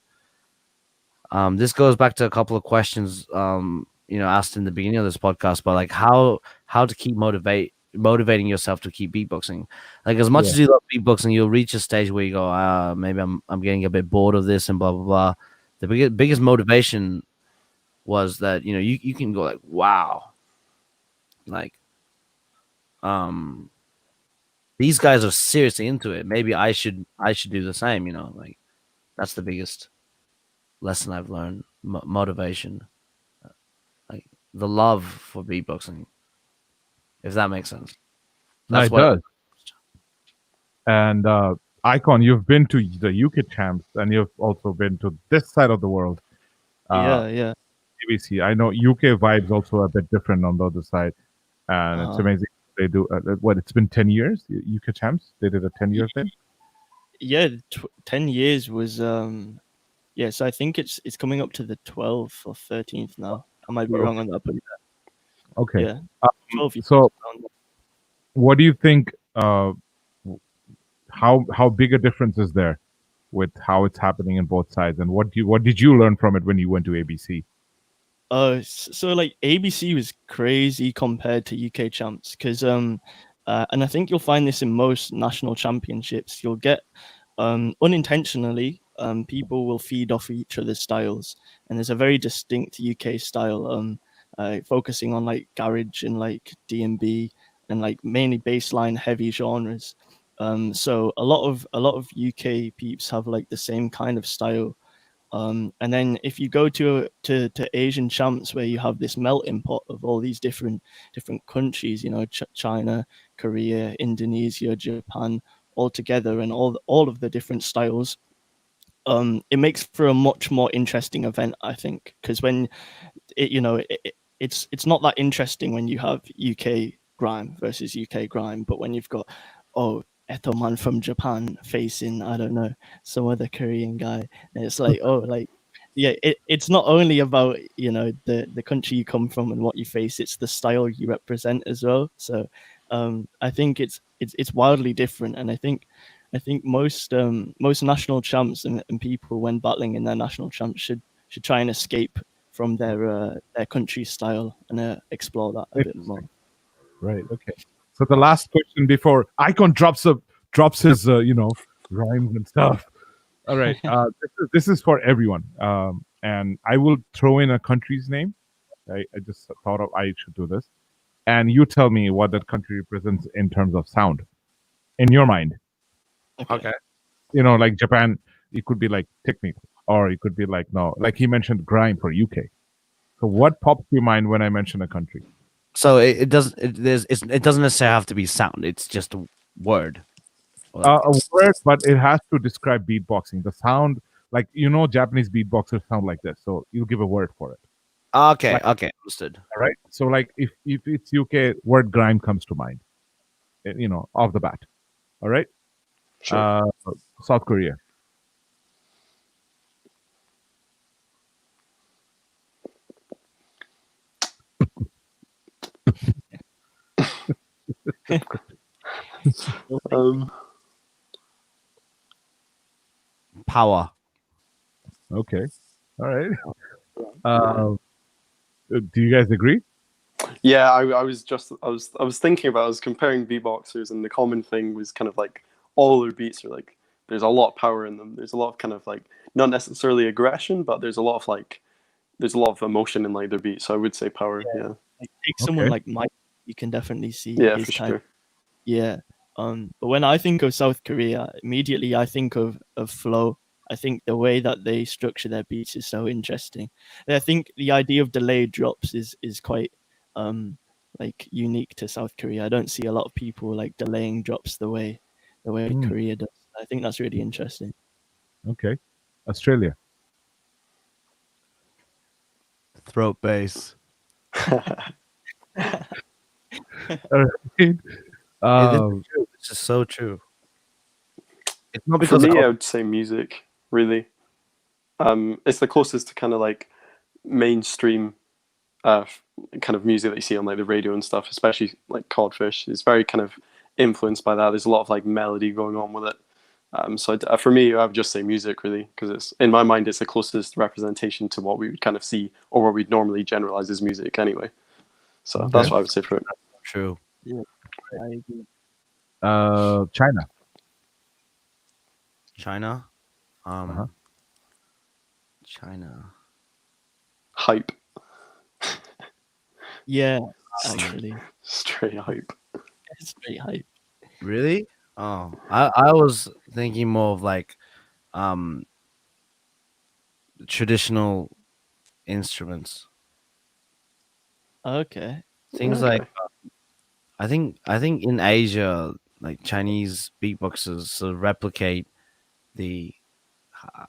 Speaker 1: This goes back to a couple of questions asked in the beginning of this podcast, but like how to keep motivating yourself to keep beatboxing. Like, as much as you love beatboxing, you'll reach a stage where you go, maybe I'm getting a bit bored of this and blah blah blah. The biggest motivation was that you can go like, wow, like these guys are seriously into it. Maybe I should do the same. Like, that's the biggest lesson I've learned. Motivation, like the love for beatboxing, if that makes sense.
Speaker 2: No, it does. And Icon, you've been to the UK champs, and you've also been to this side of the world.
Speaker 3: Yeah.
Speaker 2: ABC. I know UK vibes also a bit different on the other side, and it's amazing. They do it's been 10 years. UK champs. They did a 10-year thing.
Speaker 3: Yeah, 10 years was so I think it's coming up to the 12th or 13th now. I might be wrong on that, but
Speaker 2: okay.
Speaker 3: yeah, 12 years.
Speaker 2: So, what do you think? How big a difference is there with how it's happening in both sides, and what did you learn from it when you went to ABC?
Speaker 3: So like ABC was crazy compared to UK champs because and I think you'll find this in most national championships. You'll get unintentionally people will feed off each other's styles, and there's a very distinct UK style focusing on like garage and like D&B and like mainly bassline heavy genres. So a lot of UK peeps have like the same kind of style. And then if you go to Asian champs where you have this melting pot of all these different countries, China, Korea, Indonesia, Japan, all together, and all of the different styles, it makes for a much more interesting event, I think, because when it's not that interesting when you have UK grime versus UK grime, but when you've got Ettoman from Japan facing, I don't know, some other Korean guy, and it's like, it's not only about the country you come from and what you face, it's the style you represent as well. So I think it's wildly different, and I think most national champs and people when battling in their national champs should try and escape from their country style and explore that a bit more.
Speaker 2: Right. Okay. So the last question before Icon drops his rhymes and stuff. All right. This is for everyone, and I will throw in a country's name. I just thought I should do this, and you tell me what that country represents in terms of sound, in your mind.
Speaker 1: Okay.
Speaker 2: Like Japan, it could be like technical, or it could be like like he mentioned grime for UK. So what pops to your mind when I mention a country?
Speaker 1: So it doesn't necessarily have to be sound. It's just a word.
Speaker 2: A word, but it has to describe beatboxing. The sound, like Japanese beatboxers sound like this. So you give a word for it.
Speaker 1: Okay, understood.
Speaker 2: All right. So like if it's UK, word grime comes to mind. Off the bat. All right.
Speaker 4: Sure.
Speaker 2: South Korea.
Speaker 1: Power.
Speaker 2: Okay. All right. Do you guys agree?
Speaker 4: Yeah, I was thinking about, I was comparing beatboxers, and the common thing was kind of like all their beats are like, there's a lot of power in them. There's a lot of kind of like, not necessarily aggression, but there's a lot of like, there's a lot of emotion in like their beats. So I would say power. Yeah,
Speaker 3: Like, take someone
Speaker 2: Okay.
Speaker 3: like Mike, you can definitely see
Speaker 4: yeah,
Speaker 3: his
Speaker 4: for
Speaker 3: kind.
Speaker 4: sure.
Speaker 3: Yeah. But when I think of South Korea, immediately I think of flow. I think the way that they structure their beats is so interesting. And I think the idea of delayed drops is quite like unique to South Korea. I don't see a lot of people like delaying drops the way Korea does. I think that's really interesting.
Speaker 2: Okay. Australia.
Speaker 1: Throat bass.
Speaker 2: All right.
Speaker 1: Hey, this
Speaker 2: Um,
Speaker 1: is true. This is so true. It's not
Speaker 4: For
Speaker 1: because
Speaker 4: me,
Speaker 1: of
Speaker 4: I would say music. Really, it's the closest to kind of like mainstream kind of music that you see on like the radio and stuff, especially like Codfish. It's very kind of influenced by that. There's a lot of like melody going on with it. So for me, I would just say music, really, because it's, in my mind, it's the closest representation to what we would kind of see, or what we'd normally generalize as music anyway. So
Speaker 2: Okay.
Speaker 4: that's what I would say for it.
Speaker 1: true.
Speaker 3: I agree.
Speaker 2: China.
Speaker 1: China.
Speaker 2: Uh-huh.
Speaker 1: China.
Speaker 4: Hype.
Speaker 3: Yeah, actually,
Speaker 4: Straight hype.
Speaker 3: it's very hype.
Speaker 1: Really? Oh, I was thinking more of like traditional instruments.
Speaker 3: Okay.
Speaker 1: Things
Speaker 4: Okay.
Speaker 1: like I think in Asia, like Chinese beatboxers sort of replicate the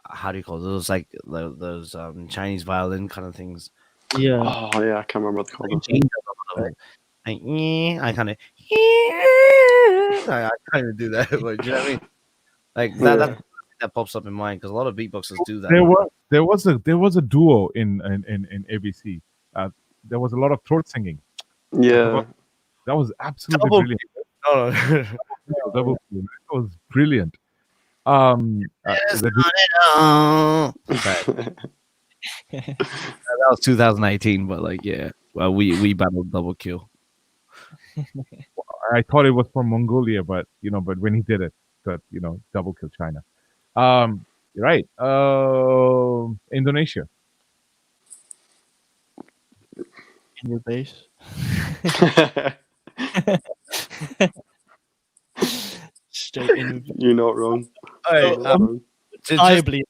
Speaker 1: how do you call it? Those like those Chinese violin kind of things.
Speaker 3: Yeah.
Speaker 4: Oh yeah, I can't remember what they called them.
Speaker 1: Like, I kind of I kind of do that. Like, do you know what I mean? Like that pops up in mind because a lot of beatboxers do that.
Speaker 2: There was a duo in ABC. There was a lot of throat singing.
Speaker 4: Yeah.
Speaker 2: That was absolutely
Speaker 1: Double
Speaker 2: brilliant.
Speaker 1: Oh,
Speaker 2: Double kill. That was brilliant.
Speaker 1: it's
Speaker 2: The-
Speaker 1: not at all. Sorry, that was 2018, but like, yeah, well, we battled double kill.
Speaker 2: I thought it was from Mongolia, but but when he did it, that double kill China. You're right. Indonesia.
Speaker 3: In your base. Straight in.
Speaker 4: You're not wrong.
Speaker 1: All
Speaker 4: You're not wrong.
Speaker 3: Undeniably.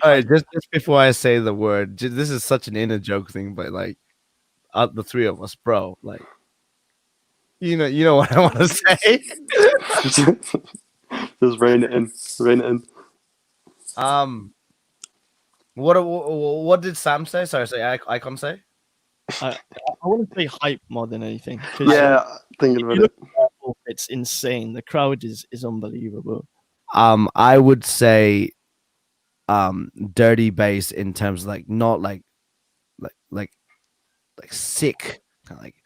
Speaker 1: just before I say the word, this is such an inner joke thing, but like, the three of us, bro, like, you know what I want to say.
Speaker 4: Just rein it in. Rein it in.
Speaker 1: What did Sam say? Sorry, Icon say.
Speaker 3: I want to say hype more than anything. 'cause
Speaker 4: Yeah, thinking about
Speaker 3: you
Speaker 4: it.
Speaker 3: look, it's insane. The crowd is unbelievable.
Speaker 1: I would say, dirty bass in terms of like not like sick, kind of like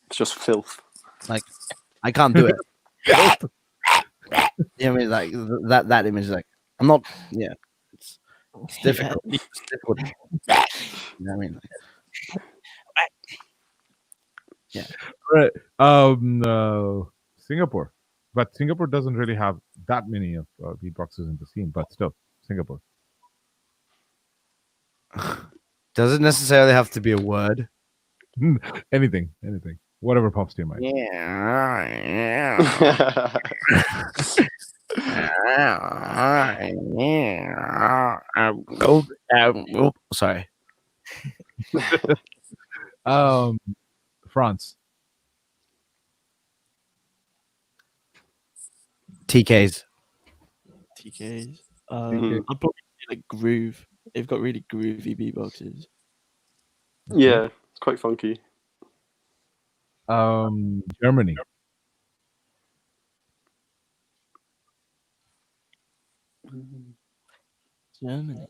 Speaker 4: It's just filth.
Speaker 1: I can't do it. You know what I mean? Like that image is like I'm not. Yeah, it's difficult.
Speaker 3: Yeah.
Speaker 1: It's difficult. You know what I mean?
Speaker 2: Right. Singapore, but Singapore doesn't really have that many of beatboxers in the scene. But still, Singapore.
Speaker 1: Does it necessarily have to be a word?
Speaker 2: anything, whatever pops to your mind.
Speaker 1: Sorry.
Speaker 2: France.
Speaker 1: TKs.
Speaker 3: TKs.
Speaker 2: TK.
Speaker 3: I'd probably say like groove. They've got really groovy beatboxes.
Speaker 4: Yeah, it's quite funky.
Speaker 2: Germany.
Speaker 3: Germany.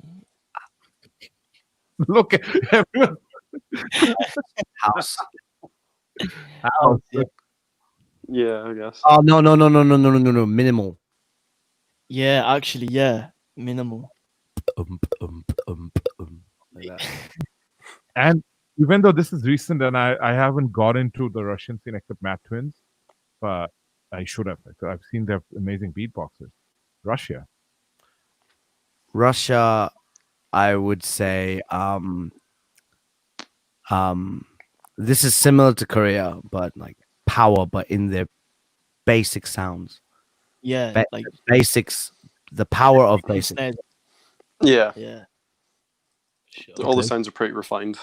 Speaker 2: Look at everyone.
Speaker 1: House.
Speaker 2: House.
Speaker 4: Yeah, I guess.
Speaker 1: Oh no. Minimal.
Speaker 3: Yeah, actually, yeah. Minimal.
Speaker 1: Like that.
Speaker 2: And even though this is recent and I haven't got into the Russian scene except Matt Twins, but I should have. I've seen their amazing beatboxers.
Speaker 1: Russia, I would say, this is similar to Korea, but like power, but in their basic sounds.
Speaker 3: Yeah, like
Speaker 1: Basics, the power of
Speaker 3: the
Speaker 1: basics.
Speaker 3: snares.
Speaker 4: Yeah,
Speaker 3: Yeah. Sure.
Speaker 4: all the
Speaker 2: Okay.
Speaker 4: sounds are pretty refined.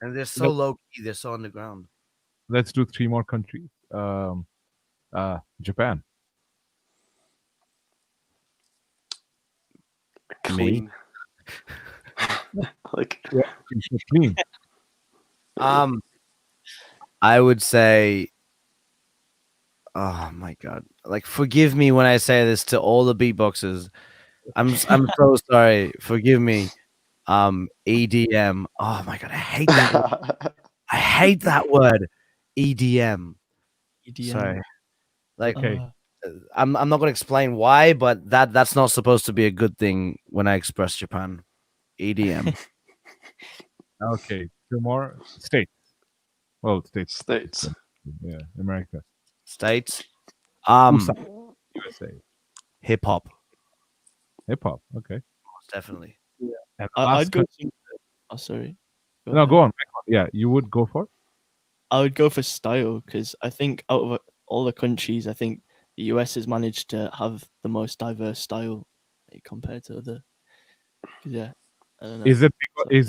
Speaker 1: And they're so low key, they're so underground.
Speaker 2: Let's do 3 more countries. Japan.
Speaker 4: Clean. Like,
Speaker 2: Clean.
Speaker 1: I would say, oh my god, like forgive me when I say this to all the beatboxers. I'm so sorry. Forgive me. EDM. Oh my god, I hate that word. I hate that word. EDM.
Speaker 3: EDM.
Speaker 1: Sorry. Like
Speaker 2: Okay.
Speaker 1: I'm not gonna explain why, but that's not supposed to be a good thing when I express Japan. EDM.
Speaker 2: Okay. 2 more. States. Well, states.
Speaker 4: States.
Speaker 2: Yeah. America.
Speaker 1: States.
Speaker 2: USA.
Speaker 1: Hip hop.
Speaker 2: Hip hop. Okay.
Speaker 1: Most definitely.
Speaker 2: And the
Speaker 3: I'd
Speaker 2: last
Speaker 3: go.
Speaker 2: country-
Speaker 3: Oh, sorry.
Speaker 2: No,
Speaker 3: ahead.
Speaker 2: go on. Yeah, you would go for?
Speaker 3: I would go for style because I think out of all the countries, I think the US has managed to have the most diverse style compared to other. 'Cause, yeah, I don't know.
Speaker 2: Is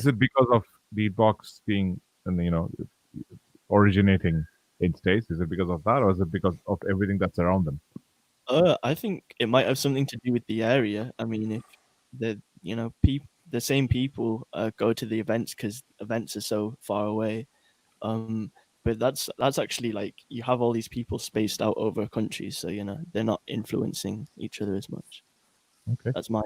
Speaker 2: it because of beatbox being originating in states? Is it because of that, or is it because of everything that's around them?
Speaker 3: I think it might have something to do with the area. I mean, if the same people go to the events because events are so far away. But that's actually like you have all these people spaced out over countries, so they're not influencing each other as much.
Speaker 2: Okay.
Speaker 3: That's my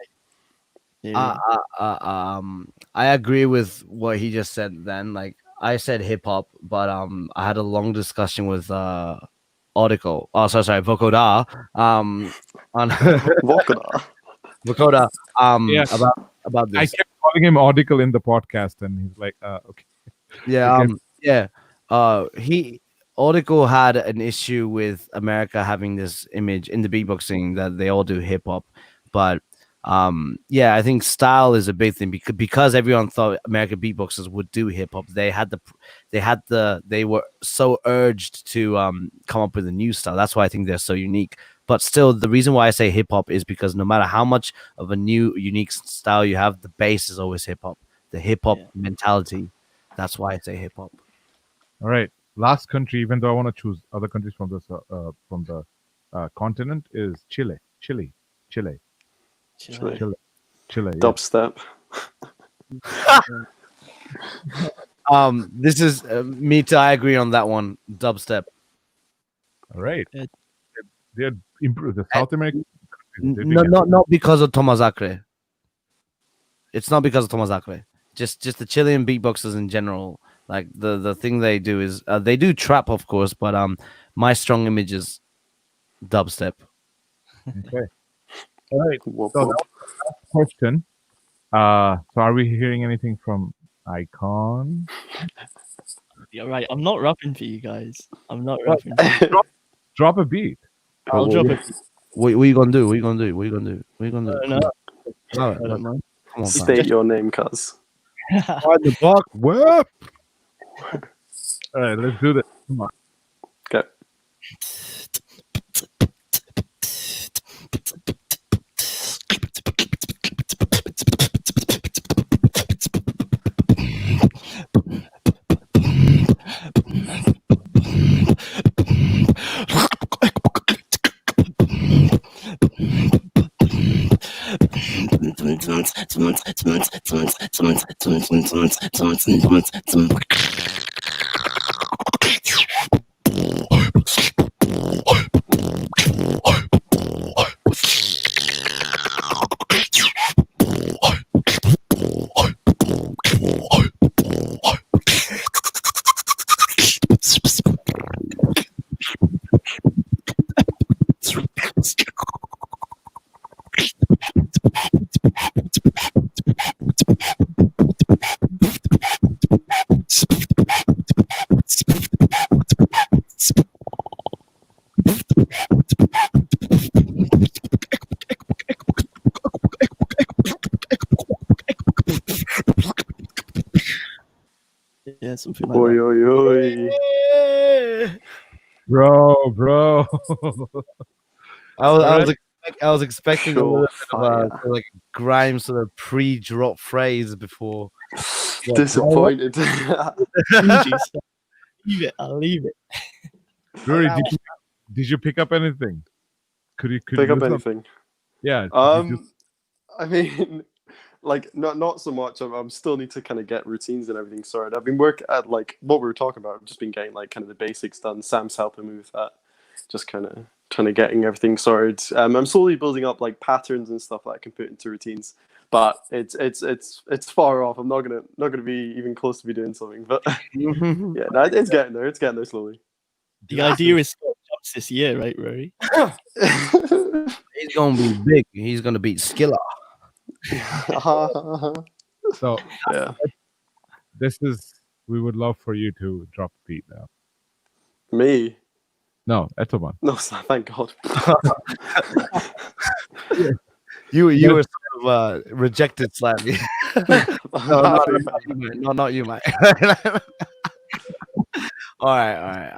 Speaker 3: theory.
Speaker 1: I agree with what he just said. Then, like I said, hip hop, but I had a long discussion with Article. Oh, sorry, Vokoda. On
Speaker 4: Vokoda.
Speaker 1: Vokoda.
Speaker 2: Yeah.
Speaker 1: About
Speaker 2: I
Speaker 1: this.
Speaker 2: kept calling him Audicle in the podcast, and he's like, okay.
Speaker 1: Yeah.
Speaker 2: Okay.
Speaker 1: Yeah. Article had an issue with America having this image in the beatboxing that they all do hip hop, but yeah, I think style is a big thing because everyone thought American beatboxers would do hip hop. They were so urged to come up with a new style. That's why I think they're so unique. But still, the reason why I say hip hop is because no matter how much of a new unique style you have, the base is always hip hop. The hip hop mentality. That's why I say hip hop.
Speaker 2: All right. Last country, even though I want to choose other countries from the continent, is Chile. Chile.
Speaker 3: Chile.
Speaker 2: Yeah.
Speaker 4: Dubstep.
Speaker 1: This is me too. I agree on that one. Dubstep.
Speaker 2: All right.
Speaker 3: Yeah.
Speaker 2: They're improved. The South American countries, they're
Speaker 1: No,
Speaker 2: doing it.
Speaker 1: not because of Thomas Acre. It's not because of Thomas Acre. Just the Chilean beatboxers in general. Like the thing they do is they do trap, of course, but my strong image is dubstep.
Speaker 2: Okay. All right.
Speaker 4: Whoop,
Speaker 2: So
Speaker 4: whoop.
Speaker 2: that was the last question. So are we hearing anything from Icon?
Speaker 3: You're right. I'm not rapping for you guys. I'm not rapping. For you.
Speaker 2: Drop a beat.
Speaker 3: I'll drop it.
Speaker 1: What you gonna do? What you gonna do? What you gonna do? What you gonna do?
Speaker 3: No,
Speaker 1: All
Speaker 3: I don't
Speaker 1: right,
Speaker 3: mind.
Speaker 1: come on, fam.
Speaker 4: State your name, cuz.
Speaker 2: Ride the buck. Whip. All right, let's do this. Come on.
Speaker 4: Okay.
Speaker 3: Yeah, something like
Speaker 4: Oi,
Speaker 3: that.
Speaker 4: oi, oi.
Speaker 2: Bro.
Speaker 1: I was,
Speaker 2: Alright.
Speaker 1: I was expecting a little
Speaker 4: Show
Speaker 1: bit of a
Speaker 4: fire.
Speaker 1: like grime sort of pre-drop phrase before.
Speaker 4: Disappointed.
Speaker 3: Easy stuff. Leave it. I'll leave it.
Speaker 2: Rory, did you pick up anything? Could you
Speaker 4: Pick up
Speaker 2: do something?
Speaker 4: anything?
Speaker 2: Yeah. Could you just-
Speaker 4: I mean, like not so much. I'm still need to kind of get routines and everything sorted. I've been working at like what we were talking about. I've just been getting like kind of the basics done. Sam's helping me with that. Just kind of getting everything sorted. I'm slowly building up like patterns and stuff that I can put into routines. But it's far off. I'm not gonna be even close to be doing something. But yeah, no, it's getting there. It's getting there slowly.
Speaker 3: The idea is Scott jumps this year, right, Rory?
Speaker 1: He's gonna be big. He's gonna beat Skilla.
Speaker 2: So
Speaker 4: Yeah.
Speaker 2: we would love for you to drop the beat now.
Speaker 4: Me?
Speaker 2: No, Ettoman.
Speaker 4: No, thank God.
Speaker 1: You were sort of rejected slightly. No, not you, mate. All right.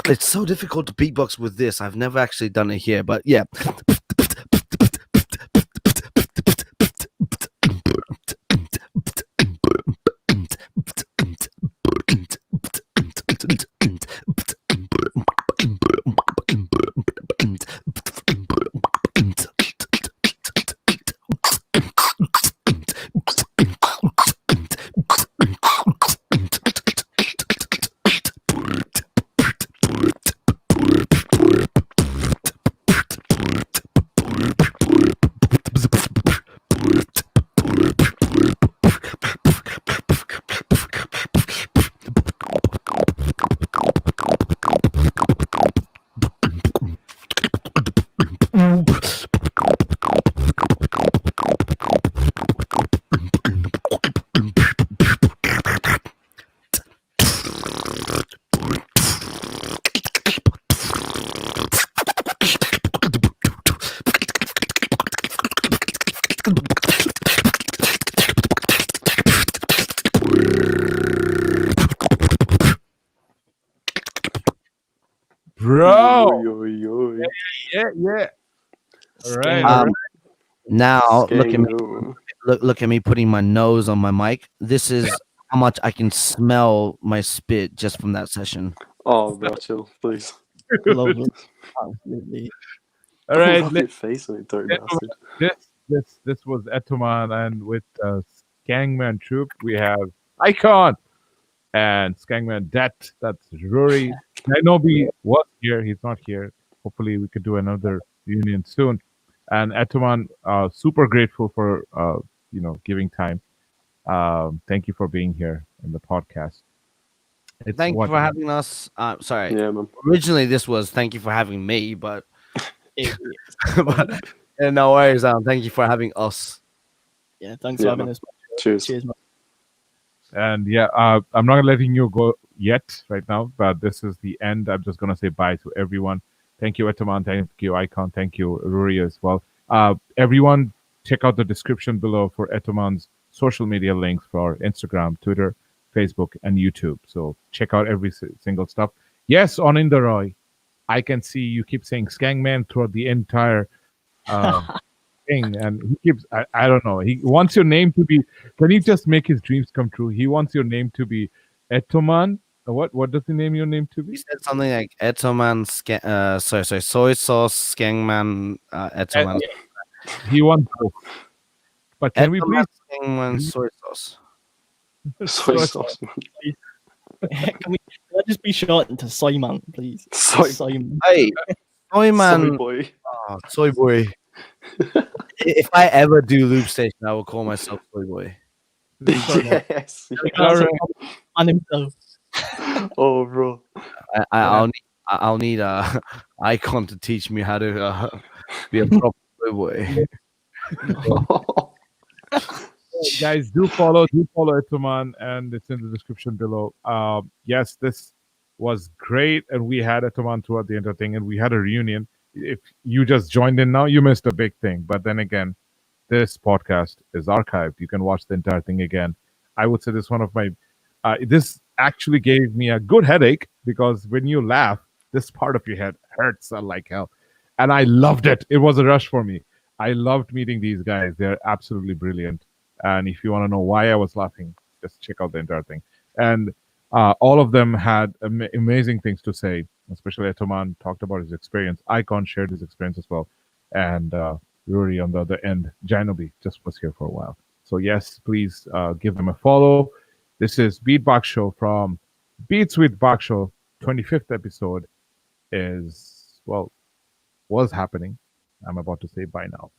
Speaker 1: It's so difficult to beatbox with this. I've never actually done it here, but yeah.
Speaker 2: Bro.
Speaker 4: Oi.
Speaker 2: Yeah. All right.
Speaker 1: Now look at me.
Speaker 4: Skango.
Speaker 1: Look at me putting my nose on my mic. This is how much I can smell my spit just from that session.
Speaker 4: Oh, bro, chill, please.
Speaker 3: Lovely. Absolutely.
Speaker 2: All right.
Speaker 4: Rub your face on it, dirty bastard.
Speaker 2: This was Ettoman, and with Skangman Troop we have Icon and Skangman that's Rory. Nainobi was here, he's not here. Hopefully we could do another reunion soon. And Ettoman, super grateful for giving time. Thank you for being here in the podcast.
Speaker 1: Thank you for having us. Sorry.
Speaker 4: Yeah, man.
Speaker 1: Originally this was thank you for having me, but but yeah, no worries. Thank you for having us.
Speaker 3: Yeah, thanks for having
Speaker 4: man.
Speaker 3: us.
Speaker 4: Cheers.
Speaker 3: Cheers, man.
Speaker 2: And yeah, I'm not letting you go yet right now, but this is the end. I'm just gonna say bye to everyone. Thank you, Ettoman. Thank you, Icon. Thank you, Rory, as well. Everyone, check out the description below for Ettoman's social media links for Instagram, Twitter, Facebook, and YouTube. So check out every single stuff. Yes, on Indaroy, I can see you keep saying Skangman throughout the entire thing, and he keeps. I don't know. He wants your name to be. Can you just make his dreams come true? He wants your name to be Ettoman. What does he name your name to
Speaker 1: He
Speaker 2: be?
Speaker 1: said something like Ettoman, soy sauce, Skangman, Ettoman.
Speaker 2: He wants both. But can we please?
Speaker 1: Skangman, soy sauce.
Speaker 4: Soy sauce, man.
Speaker 3: Can I just be shortened to Soyman, please?
Speaker 4: Soy,
Speaker 3: Soyman.
Speaker 1: Hey, soy
Speaker 4: soy
Speaker 1: man,
Speaker 4: boy.
Speaker 1: soy boy. If I ever do loop station, I will call myself soy boy.
Speaker 4: Yes.
Speaker 3: That's a man himself.
Speaker 4: Oh, bro.
Speaker 1: I'll need a icon to teach me how to be a proper soy boy.
Speaker 2: Guys, do follow Ettoman, and it's in the description below. Yes, this was great, and we had Ettoman throughout the entire thing, and we had a reunion. If you just joined in now, you missed a big thing. But then again, this podcast is archived. You can watch the entire thing again. I would say this is one of my. This actually gave me a good headache because when you laugh, this part of your head hurts like hell, and I loved it. It was a rush for me. I loved meeting these guys. They're absolutely brilliant. And if you want to know why I was laughing, just check out the entire thing. And all of them had amazing things to say, especially Ettoman talked about his experience. Icon shared his experience as well. And Rory on the other end, Janobi just was here for a while. So yes, please give them a follow. This is BeatBaksho from Beats with Baksho. 25th episode was happening. I'm about to say bye now.